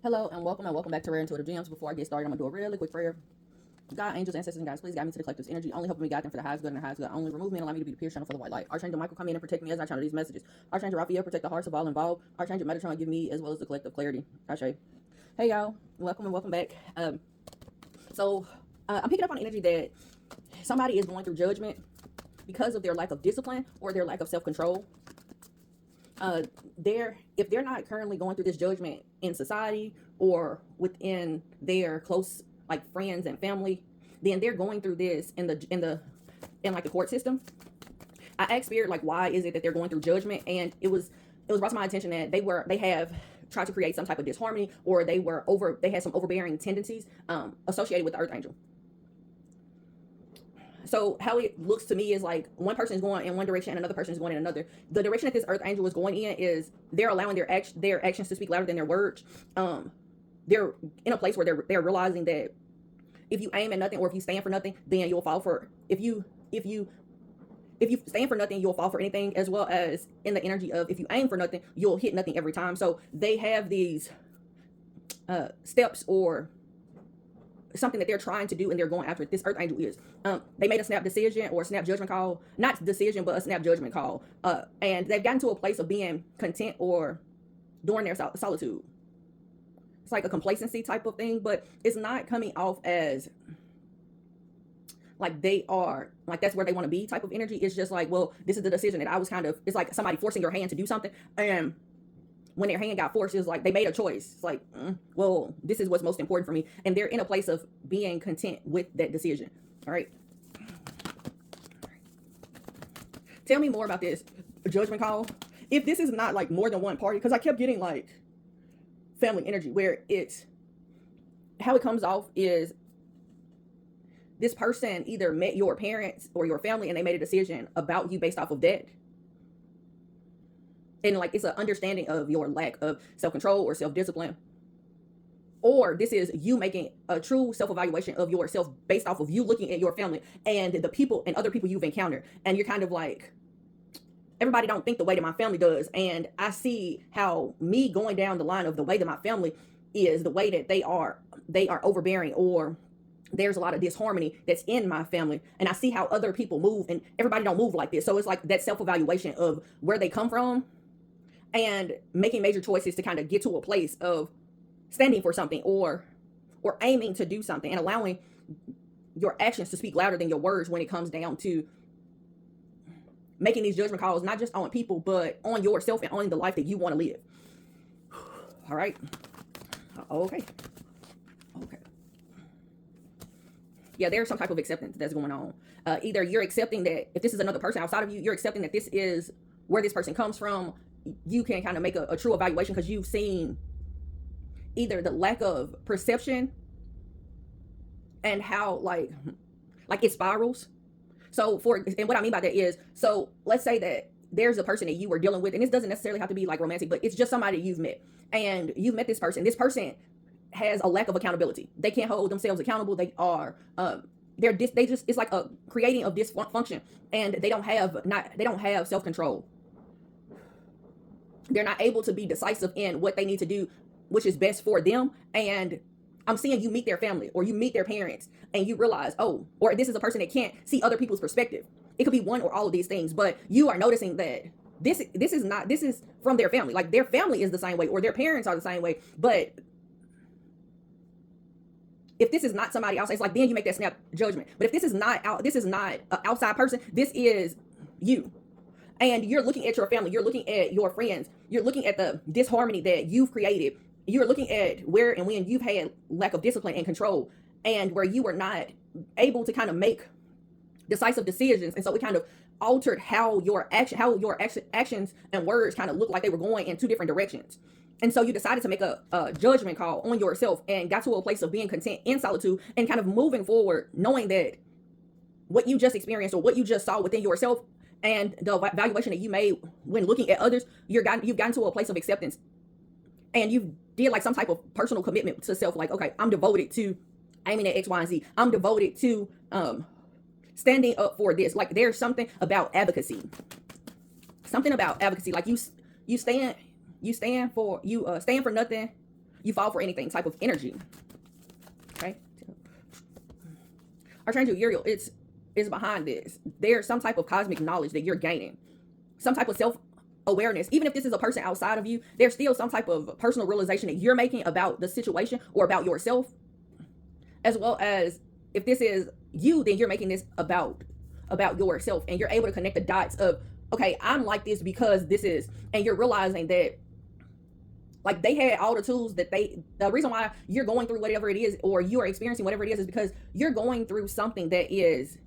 Hello and welcome back to Rare Intuitive Gems. Before I get started, I'm gonna do a really quick prayer. God, angels, ancestors, and guys, please guide me to the collective's energy, only helping me guide them for the highest good and the highest good. Only remove me and allow me to be the pure channel for the white light. Archangel Michael, come in and protect me as I channel these messages. Archangel Raphael, protect the hearts of all involved. Archangel Metatron, give me as well as the collective clarity. Ashe. Hey y'all, welcome and welcome back. I'm picking up on the energy that somebody is going through judgment because of their lack of discipline or their lack of self-control. If they're not currently going through this judgment in society or within their close like friends and family, then they're going through this in like the court system. I asked Spirit like, why is it that they're going through judgment, and it was brought to my attention that they have tried to create some type of disharmony, or they had some overbearing tendencies associated with the Earth Angel. So how it looks to me is like one person is going in one direction and another person is going in another. The direction that this Earth Angel is going in is they're allowing their actions to speak louder than their words. They're in a place where they're realizing that if you aim at nothing, or if you stand for nothing, then you'll fall for. If you stand for nothing, you'll fall for anything, as well as in the energy of if you aim for nothing, you'll hit nothing every time. So they have these steps or something that they're trying to do, and they're going after it. This Earth Angel is they made a snap decision or a snap judgment call, not decision but a snap judgment call, and they've gotten to a place of being content or during their solitude. It's like a complacency type of thing, but it's not coming off as like they are like that's where they want to be type of energy. It's just like, well, this is the decision that I was kind of, it's like somebody forcing your hand to do something, and when their hand got forced, it's like they made a choice. It's like, well, this is what's most important for me, and they're in a place of being content with that decision. All right. Tell me more about this judgment call. If this is not like more than one party, because I kept getting like family energy, where it's how it comes off is this person either met your parents or your family and they made a decision about you based off of that. And like it's an understanding of your lack of self-control or self-discipline. Or this is you making a true self-evaluation of yourself based off of you looking at your family and the people and other people you've encountered. And you're kind of like, everybody don't think the way that my family does. And I see how me going down the line of the way that my family is, the way that they are overbearing, or there's a lot of disharmony that's in my family. And I see how other people move, and everybody don't move like this. So it's like that self-evaluation of where they come from and making major choices to kind of get to a place of standing for something or aiming to do something, and allowing your actions to speak louder than your words when it comes down to making these judgment calls, not just on people, but on yourself and on the life that you want to live. All right. Okay. Yeah, there's some type of acceptance that's going on. Either you're accepting that if this is another person outside of you, you're accepting that this is where this person comes from. You can kind of make a true evaluation because you've seen either the lack of perception and how like it spirals. So and what I mean by that is, so let's say that there's a person that you were dealing with, and this doesn't necessarily have to be like romantic, but it's just somebody you've met, and you've met this person has a lack of accountability. They can't hold themselves accountable. They are it's like a creating of dysfunction, and they don't have self-control. They're not able to be decisive in what they need to do, which is best for them. And I'm seeing you meet their family or you meet their parents and you realize, oh, or this is a person that can't see other people's perspective. It could be one or all of these things, but you are noticing that this is from their family. Like their family is the same way, or their parents are the same way. But if this is not somebody else, it's like then you make that snap judgment. But if this is not an outside person, this is you. And you're looking at your family, you're looking at your friends, you're looking at the disharmony that you've created. You're looking at where and when you've had lack of discipline and control, and where you were not able to kind of make decisive decisions. And so it kind of altered how your actions and words kind of looked like they were going in two different directions. And so you decided to make a judgment call on yourself and got to a place of being content in solitude and kind of moving forward, knowing that what you just experienced or what you just saw within yourself and the evaluation that you made when looking at others, you've gotten to a place of acceptance. And you did like some type of personal commitment to self, like, okay, I'm devoted to aiming at X, Y, and Z. I'm devoted to standing up for this. Like there's something about advocacy. Like you stand for nothing, You fall for anything type of energy. Okay. Archangel Uriel, it's behind this. There's some type of cosmic knowledge that you're gaining. Some type of self-awareness. Even if this is a person outside of you, there's still some type of personal realization that you're making about the situation or about yourself. As well as if this is you, then you're making this about yourself, and you're able to connect the dots of, okay, I'm like this because this is, and you're realizing that like they had all the tools that the reason why you're going through whatever it is, or you are experiencing whatever it is because you're going through something that is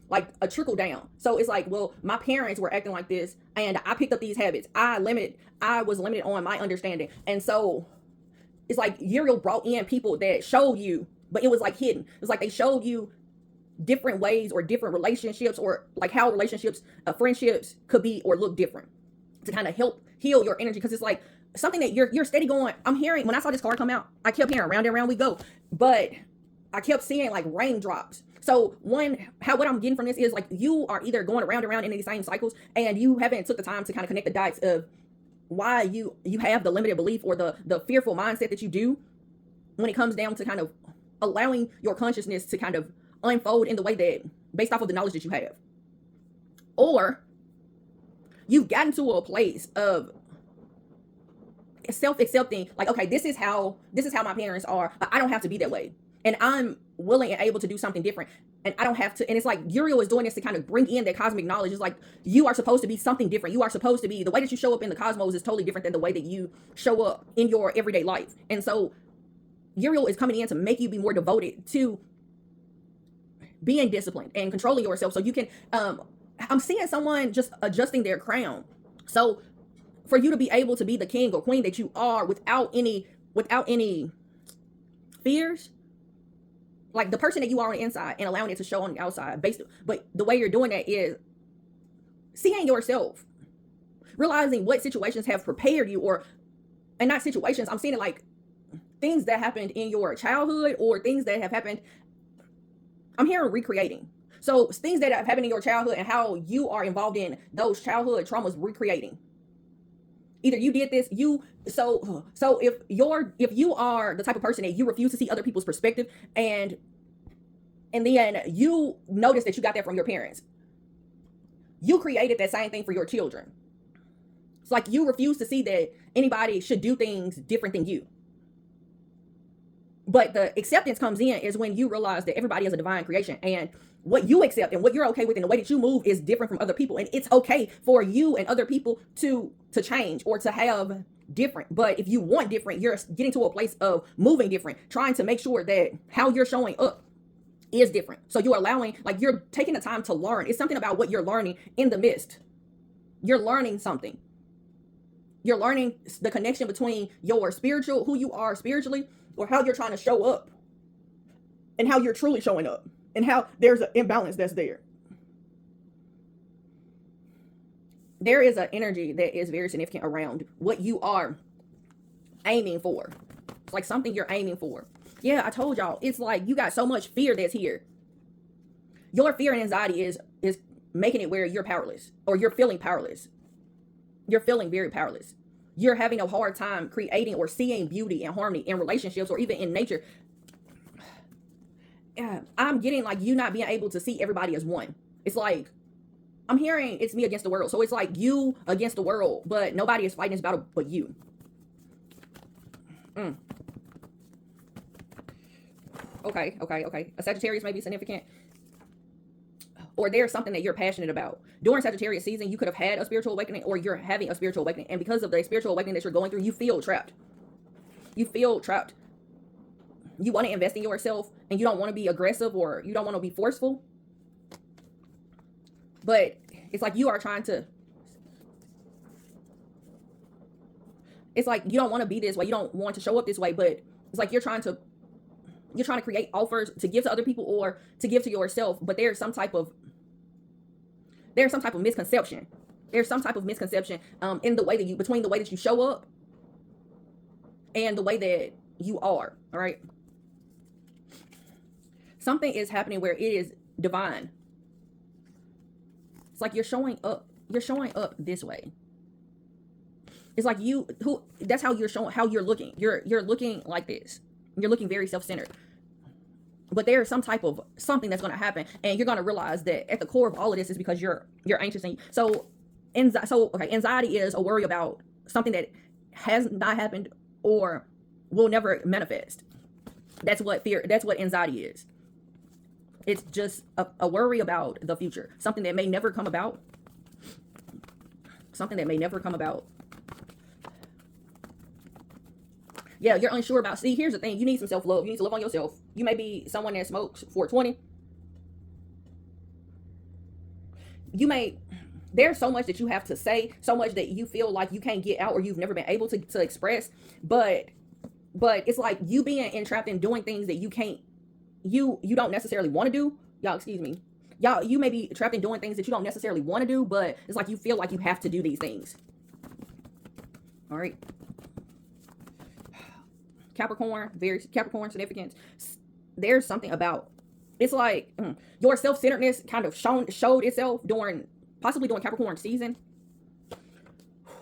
like a trickle down. So it's like, well, my parents were acting like this and I picked up these habits. I was limited on my understanding. And so it's like Uriel brought in people that showed you, but it was like hidden. It's like they showed you different ways or different relationships, or like how relationships, friendships could be or look different, to kind of help heal your energy. Because it's like something that you're steady going. I'm hearing, when I saw this card come out, I kept hearing round and round we go, but I kept seeing like raindrops. So what I'm getting from this is like you are either going around and around in these same cycles, and you haven't took the time to kind of connect the dots of why you have the limited belief or the fearful mindset that you do, when it comes down to kind of allowing your consciousness to kind of unfold in the way that, based off of the knowledge that you have. Or you've gotten to a place of self-accepting, like, okay, this is how my parents are, but I don't have to be that way, and I'm willing and able to do something different, and I don't have to. And it's like Uriel is doing this to kind of bring in that cosmic knowledge. It's like you are supposed to be something different. You are supposed to be, the way that you show up in the cosmos is totally different than the way that you show up in your everyday life. And so Uriel is coming in to make you be more devoted to being disciplined and controlling yourself, so you can I'm seeing someone just adjusting their crown, so for you to be able to be the king or queen that you are without any fears, like the person that you are on the inside, and allowing it to show on the outside. But the way you're doing that is seeing yourself, realizing what situations have prepared you, and not situations, I'm seeing it like things that happened in your childhood, or things that have happened, I'm hearing recreating. So things that have happened in your childhood and how you are involved in those childhood traumas, recreating. Either you did this, so if you are the type of person that you refuse to see other people's perspective, and then you notice that you got that from your parents, you created that same thing for your children. It's like you refuse to see that anybody should do things different than you. But the acceptance comes in is when you realize that everybody is a divine creation, and what you accept and what you're okay with and the way that you move is different from other people. And it's okay for you and other people to change or to have different. But if you want different, you're getting to a place of moving different, trying to make sure that how you're showing up is different. So you're allowing, like, you're taking the time to learn. It's something about what you're learning in the midst. You're learning something. You're learning the connection between your spiritual, who you are spiritually, or how you're trying to show up, and how you're truly showing up, and how there's an imbalance that's there. There is an energy that is very significant around what you are aiming for. It's like something you're aiming for. Yeah, I told y'all, it's like you got so much fear that's here. Your fear and anxiety is making it where you're powerless, or you're feeling powerless. You're feeling very powerless. You're having a hard time creating or seeing beauty and harmony in relationships, or even in nature. I'm getting like you not being able to see everybody as one. It's like I'm hearing it's me against the world. So it's like you against the world, but nobody is fighting this battle but you. Okay. A Sagittarius may be significant, or there's something that you're passionate about. During Sagittarius season, you could have had a spiritual awakening, or you're having a spiritual awakening. And because of the spiritual awakening that you're going through, you feel trapped. You feel trapped. You want to invest in yourself, and you don't want to be aggressive, or you don't want to be forceful. But it's like you are trying to, it's like you don't want to be this way. You don't want to show up this way, but it's like you're trying to create offers to give to other people or to give to yourself. But there's some type of misconception. There's some type of misconception in the way that between the way that you show up and the way that you are. All right. Something is happening where it is divine. It's like you're showing up this way. It's like that's how you're showing, how you're looking. You're looking like this. You're looking very self-centered. But there's some type of something that's going to happen, and you're going to realize that at the core of all of this is because you're anxious. And anxiety is a worry about something that has not happened or will never manifest. That's what anxiety is. It's just a worry about the future, something that may never come about. Something that may never come about. Yeah, you're unsure about. See, here's the thing. You need some self-love. You need to love on yourself. You may be someone that smokes 420. There's so much that you have to say, so much that you feel like you can't get out or you've never been able to express. But it's like you being entrapped in doing things that you don't necessarily want to do. Y'all, excuse me. Y'all, you may be trapped in doing things that you don't necessarily want to do, but it's like you feel like you have to do these things. All right. Capricorn, very Capricorn significance. There's something about, it's like your self-centeredness kind of showed itself possibly during Capricorn season.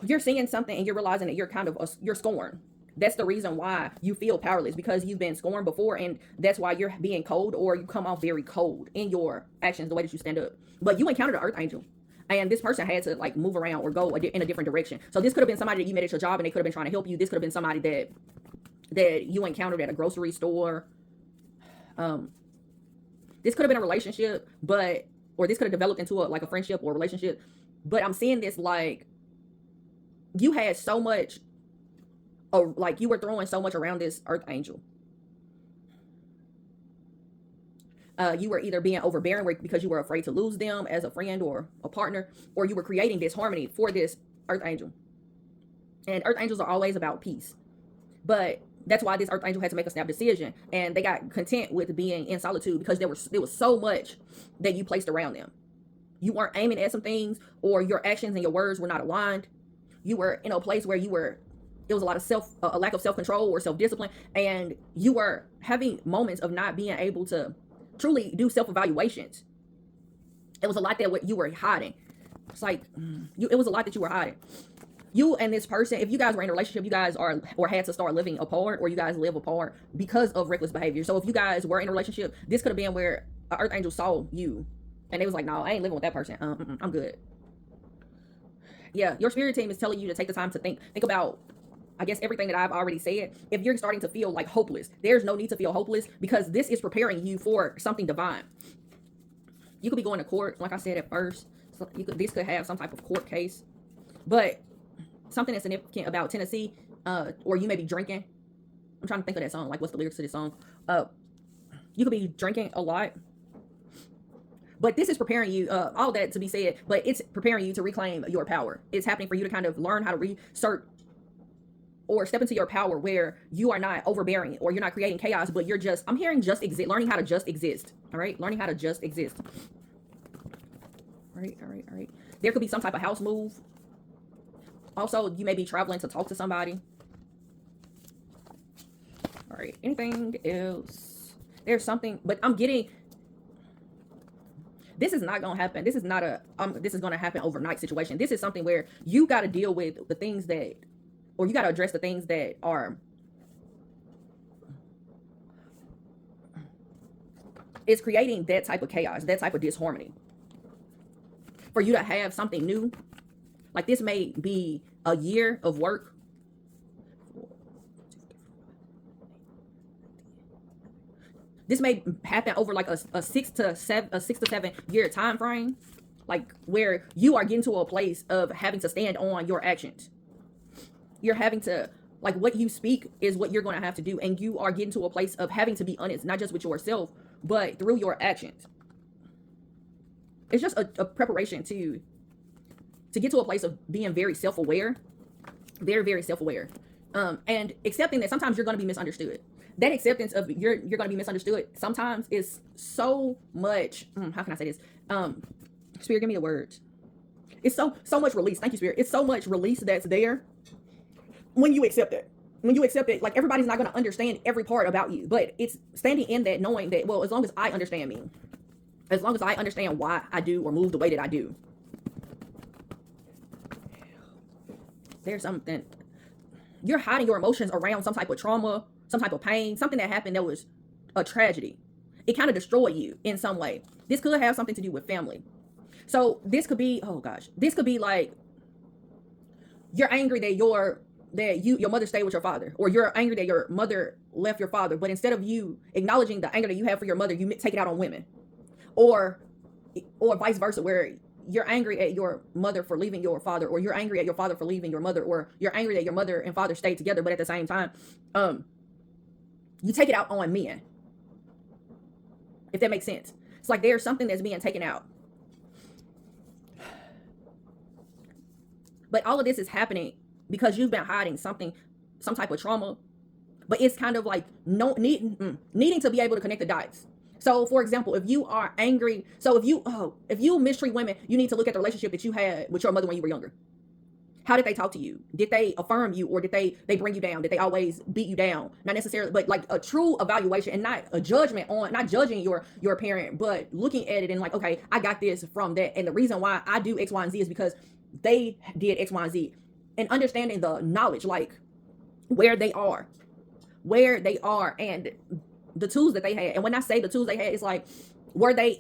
You're seeing something and you're realizing that you're scorned. That's the reason why you feel powerless, because you've been scorned before, and that's why you're being cold, or you come off very cold in your actions, the way that you stand up. But you encountered an earth angel, and this person had to like move around or go in a different direction. So this could have been somebody that you met at your job and they could have been trying to help you. This could have been somebody that you encountered at a grocery store. This could have been a relationship, or this could have developed into a friendship or a relationship. But I'm seeing this like you had so much, like you were throwing so much around this earth angel. You were either being overbearing because you were afraid to lose them as a friend or a partner, or you were creating disharmony for this earth angel. And earth angels are always about peace. But that's why this earth angel had to make a snap decision, and they got content with being in solitude because there was so much that you placed around them. You weren't aiming at some things, or your actions and your words were not aligned. You were in a place where it was a lot of a lack of self-control or self-discipline, and you were having moments of not being able to truly do self-evaluations. It was a lot that you were hiding. It's like it was a lot that you were hiding. You and this person, if you guys were in a relationship, you guys had to start living apart, or you guys live apart because of reckless behavior. So if you guys were in a relationship, this could have been where an earth angel saw you and it was like, no, I ain't living with that person. I'm good. Yeah, your spirit team is telling you to take the time to think about, I guess, everything that I've already said. If you're starting to feel like hopeless, there's no need to feel hopeless, because this is preparing you for something divine. You could be going to court, like I said at first. So this could have some type of court case, but something that's significant about Tennessee, or you may be drinking. I'm trying to think of that song. Like, what's the lyrics to this song? You could be drinking a lot, but this is preparing you. All that to be said, but it's preparing you to reclaim your power. It's happening for you to kind of learn how to reassert or step into your power, where you are not overbearing or you're not creating chaos, but you're just, I'm hearing just exist, learning how to just exist. All right, learning how to just exist. All right. There could be some type of house move. Also, you may be traveling to talk to somebody. All right. Anything else? There's something, but I'm getting, this is not going to happen. This is not this is going to happen overnight situation. This is something where you got to deal with the things that, or you got to address the things that are, it's creating that type of chaos, that type of disharmony. For you to have something new, like this may be a year of work. This may happen over like a 6 to 7 year time frame, like where you are getting to a place of having to stand on your actions. You're having to, like, what you speak is what you're going to have to do, and you are getting to a place of having to be honest, not just with yourself, but through your actions. It's just a preparation to get to a place of being very self-aware, very, very self-aware, and accepting that sometimes you're going to be misunderstood. That acceptance of you're going to be misunderstood sometimes is so much. How can I say this? Spirit, give me the words. It's so much release. Thank you, Spirit. It's so much release that's there when you accept it. When you accept it, like, everybody's not going to understand every part about you, but it's standing in that, knowing that, well, as long as I understand me, as long as I understand why I do or move the way that I do. There's something, you're hiding your emotions around some type of trauma, some type of pain, something that happened that was a tragedy. It kind of destroyed you in some way. This could have something to do with family. So this could be, oh gosh, this could be like you're angry that your mother stayed with your father, or you're angry that your mother left your father, but instead of you acknowledging the anger that you have for your mother, you take it out on women, or vice versa, where you're angry at your mother for leaving your father, or you're angry at your father for leaving your mother, or you're angry that your mother and father stayed together, but at the same time, you take it out on men. If that makes sense. It's like there's something that's being taken out. But all of this is happening because you've been hiding something, some type of trauma. But it's kind of like needing to be able to connect the dots. So, for example, if you are angry, so if you mistreat women, you need to look at the relationship that you had with your mother when you were younger. How did they talk to you? Did they affirm you, or did they bring you down? Did they always beat you down? Not necessarily, but like a true evaluation, and not a judgment on, not judging your parent, but looking at it and like, okay, I got this from that, and the reason why I do X, Y, and Z is because they did X, Y, and Z, and understanding the knowledge, like where they are, and the tools that they had. And when I say the tools they had, it's like, were they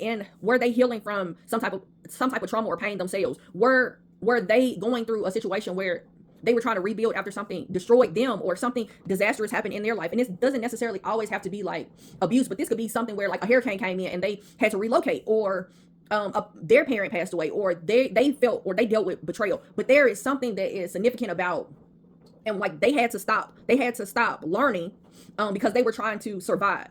healing from some type of trauma or pain themselves? Were they going through a situation where they were trying to rebuild after something destroyed them, or something disastrous happened in their life? And this doesn't necessarily always have to be like abuse, but this could be something where like a hurricane came in and they had to relocate, or their parent passed away, or they felt, or they dealt with betrayal. But there is something that is significant about, and like they had to stop learning because they were trying to survive.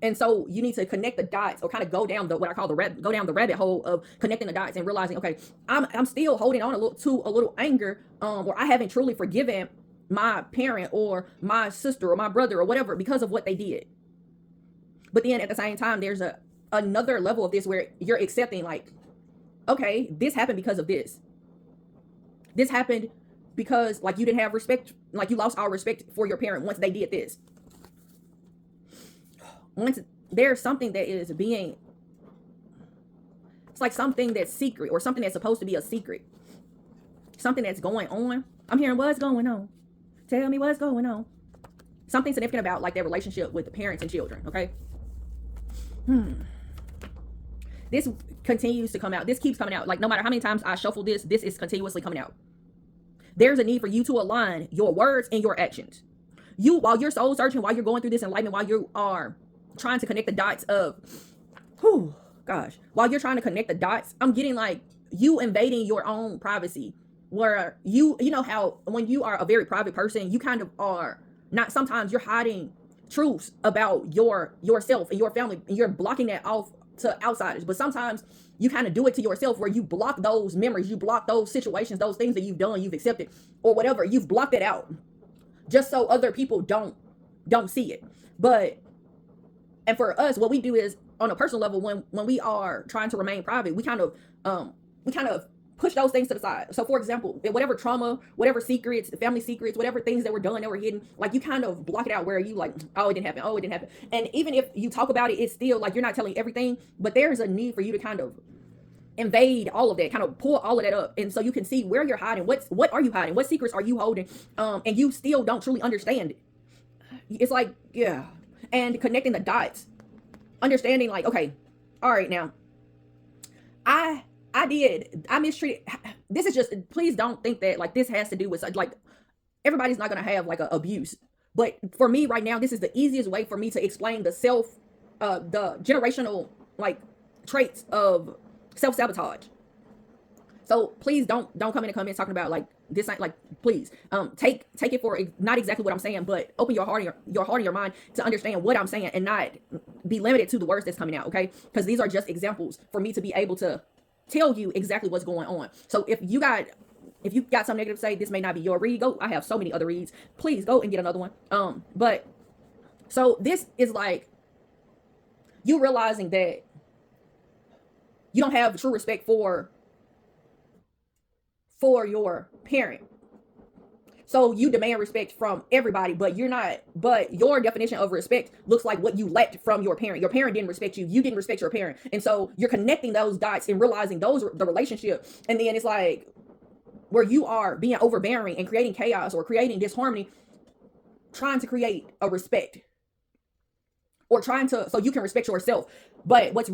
And so you need to connect the dots, or kind of go down the rabbit hole of connecting the dots and realizing, okay, I'm still holding on a little anger, or I haven't truly forgiven my parent or my sister or my brother or whatever because of what they did. But then at the same time, there's another level of this where you're accepting, like, okay, this happened because of this. This happened because like you didn't have respect, like you lost all respect for your parent once they did this. Once there's something that is being, it's like something that's secret, or something that's supposed to be a secret, something that's going on. I'm hearing what's going on. Tell me what's going on. Something significant about like their relationship with the parents and children. Okay. This continues to come out. This keeps coming out. Like no matter how many times I shuffle this is continuously coming out. There's a need for you to align your words and your actions. While you're soul searching, while you're going through this enlightenment, while you are trying to connect the dots of, while you're trying to connect the dots, I'm getting like you invading your own privacy, where you know how when you are a very private person, you kind of are not, sometimes you're hiding truths about yourself and your family, and you're blocking that off to outsiders. But sometimes you kind of do it to yourself, where you block those memories, you block those situations, those things that you've done, you've accepted, or whatever, you've blocked it out just so other people don't see it. And for us, what we do is, on a personal level, when we are trying to remain private, we kind of push those things to the side. So for example, whatever trauma, whatever secrets, family secrets, whatever things that were done, that were hidden, like you kind of block it out, where you like, oh, it didn't happen. And even if you talk about it, it's still like you're not telling everything, but there's a need for you to kind of invade all of that, kind of pull all of that up, and so you can see where you're hiding, what are you hiding, what secrets are you holding, and you still don't truly understand it. It's like, yeah. And connecting the dots, understanding like, okay, all right, now I mistreated. This is just, please don't think that like this has to do with like, everybody's not going to have like a abuse. But for me right now, this is the easiest way for me to explain the generational like traits of self-sabotage. So please don't come in the comments talking about like this ain't, like, please take it for not exactly what I'm saying, but open your heart and your mind to understand what I'm saying, and not be limited to the words that's coming out, okay? Because these are just examples for me to be able to tell you exactly what's going on. So if you got something negative to say, this may not be your read. I have so many other reads. Please go and get another one. But so this is like you realizing that you don't have true respect for your parent. So you demand respect from everybody, but your definition of respect looks like what you lacked from your parent. Your parent didn't respect you. You didn't respect your parent. And so you're connecting those dots and realizing those are the relationship. And then it's like, where you are being overbearing and creating chaos or creating disharmony, trying to create a respect, or trying to, so you can respect yourself. But what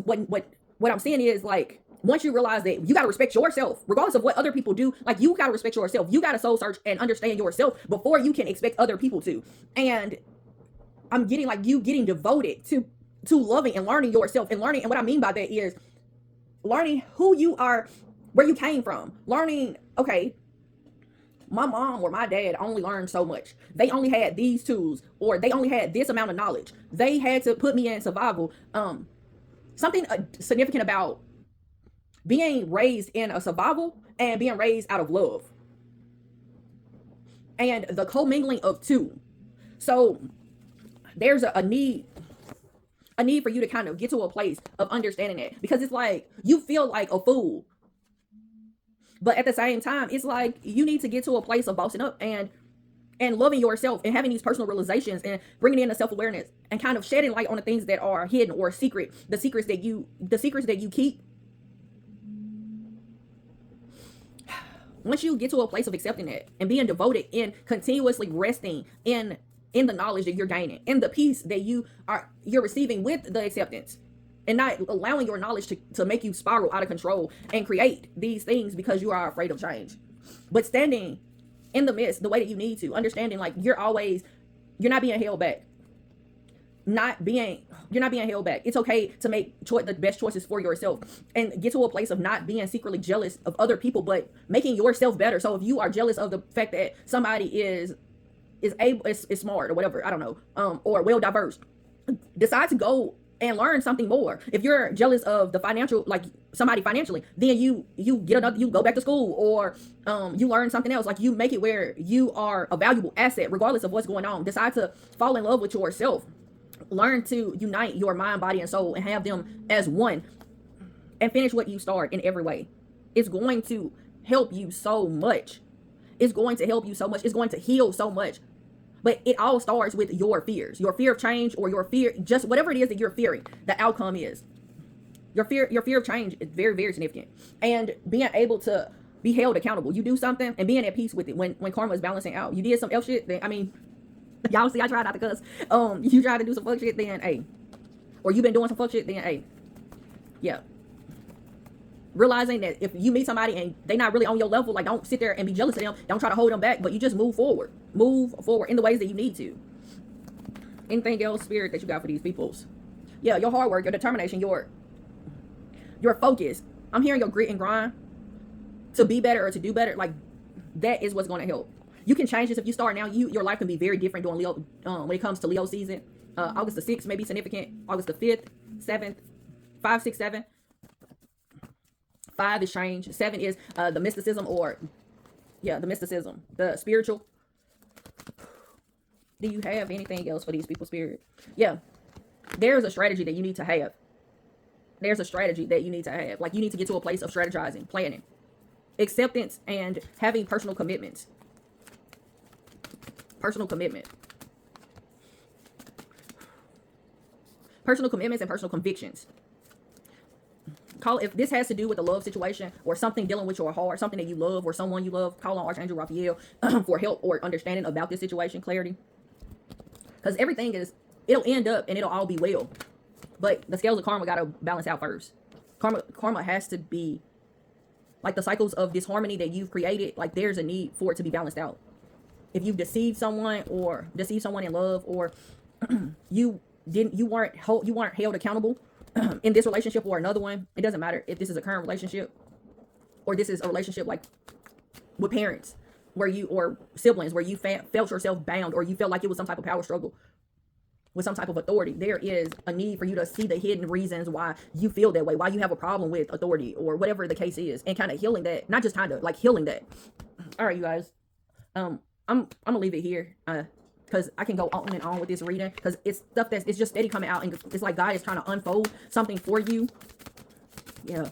I'm saying is, like, once you realize that you got to respect yourself, regardless of what other people do, like, you got to respect yourself. You got to soul search and understand yourself before you can expect other people to. And I'm getting, like, you getting devoted to loving and learning yourself, and learning. And what I mean by that is learning who you are, where you came from, learning, okay, my mom or my dad only learned so much. They only had these tools, or they only had this amount of knowledge. They had to put me in survival. Something significant about being raised in a survival and being raised out of love, and the commingling of two. So there's a need for you to kind of get to a place of understanding that, because it's like you feel like a fool, but at the same time, it's like you need to get to a place of bossing up and loving yourself, and having these personal realizations, and bringing in the self-awareness, and kind of shedding light on the things that are hidden or secret, the secrets that you keep. Once you get to a place of accepting that and being devoted in continuously resting in the knowledge that you're gaining, in the peace that you're receiving with the acceptance, and not allowing your knowledge to make you spiral out of control and create these things because you are afraid of change, but standing in the midst the way that you need to, understanding, like, you're not being held back. You're not being held back. It's okay to make the best choices for yourself, and get to a place of not being secretly jealous of other people, but making yourself better. So if you are jealous of the fact that somebody is smart or whatever, I don't know, or well diverse, decide to go and learn something more. If you're jealous of the financial, like, somebody financially, then you go back to school, or you learn something else. Like, you make it where you are a valuable asset regardless of what's going on. Decide to fall in love with yourself. Learn to unite your mind, body, and soul, and have them as one, and finish what you start in every way. It's going to help you so much. It's going to help you so much. It's going to heal so much. But it all starts with your fears, your fear of change, or your fear, just whatever it is that you're fearing, the outcome is. Your fear of change is very, very significant. And being able to be held accountable. You do something and being at peace with it when karma is balancing out. You did some else shit, then, I mean, y'all see I tried not to cuss. You try to do some fuck shit, then, hey. Or you've been doing some fuck shit, then, hey. Yeah. Realizing that if you meet somebody and they not really on your level, like, don't sit there and be jealous of them. Don't try to hold them back, but you just move forward. Move forward in the ways that you need to. Anything else, spirit, that you got for these peoples? Yeah, your hard work, your determination, your focus. I'm hearing your grit and grind to be better or to do better. Like, that is what's going to help. You can change this if you start now. Your life can be very different during Leo, when it comes to Leo season. August the 6th may be significant. August the 5th, 7th, 5, 6, 7. 5 is change. 7 is the mysticism, the mysticism, the spiritual. Do you have anything else for these people, spirit? Yeah. There's a strategy that you need to have. Like, you need to get to a place of strategizing, planning, acceptance, and having personal commitments. Personal commitments and personal convictions. If this has to do with a love situation or something dealing with your heart, something that you love or someone you love, call on Archangel Raphael for help or understanding about this situation, clarity. Because everything it'll end up and it'll all be well. But the scales of karma got to balance out first. Karma has to be, like, the cycles of disharmony that you've created, like, there's a need for it to be balanced out. If you've deceived someone in love, or you weren't held accountable in this relationship or another one, it doesn't matter if this is a current relationship or this is a relationship, like, with parents or siblings, where you felt yourself bound, or you felt like it was some type of power struggle with some type of authority. There is a need for you to see the hidden reasons why you feel that way, why you have a problem with authority, or whatever the case is, and kind of healing that. Not just kind of, like, healing that. All right, you guys. I'm gonna leave it here, because I can go on and on with this reading, because it's stuff it's just steady coming out, and it's like God is trying to unfold something for you. Yeah.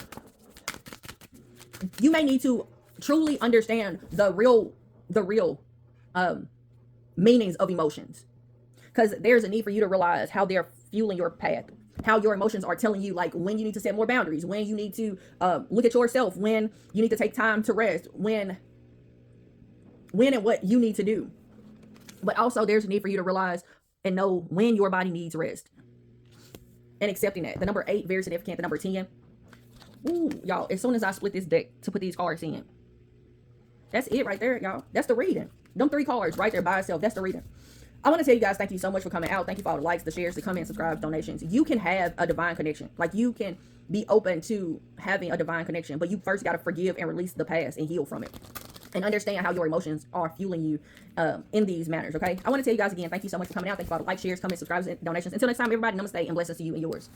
You may need to truly understand the real meanings of emotions, because there's a need for you to realize how they're fueling your path, how your emotions are telling you, like, when you need to set more boundaries, when you need to look at yourself, when you need to take time to rest, when when and what you need to do. But also there's a need for you to realize and know when your body needs rest. And accepting that. The number 8, very significant. The number 10. Ooh, y'all, as soon as I split this deck to put these cards in, that's it right there, y'all. That's the reading. Them 3 cards right there by itself. That's the reading. I want to tell you guys, thank you so much for coming out. Thank you for all the likes, the shares, the comments, subscribes, donations. You can have a divine connection. Like, you can be open to having a divine connection, but you first got to forgive and release the past and heal from it. And understand how your emotions are fueling you in these matters, okay? I want to tell you guys again, thank you so much for coming out. Thank you for all the likes, shares, comments, subscribes, and donations. Until next time, everybody, namaste, and blessings to you and yours.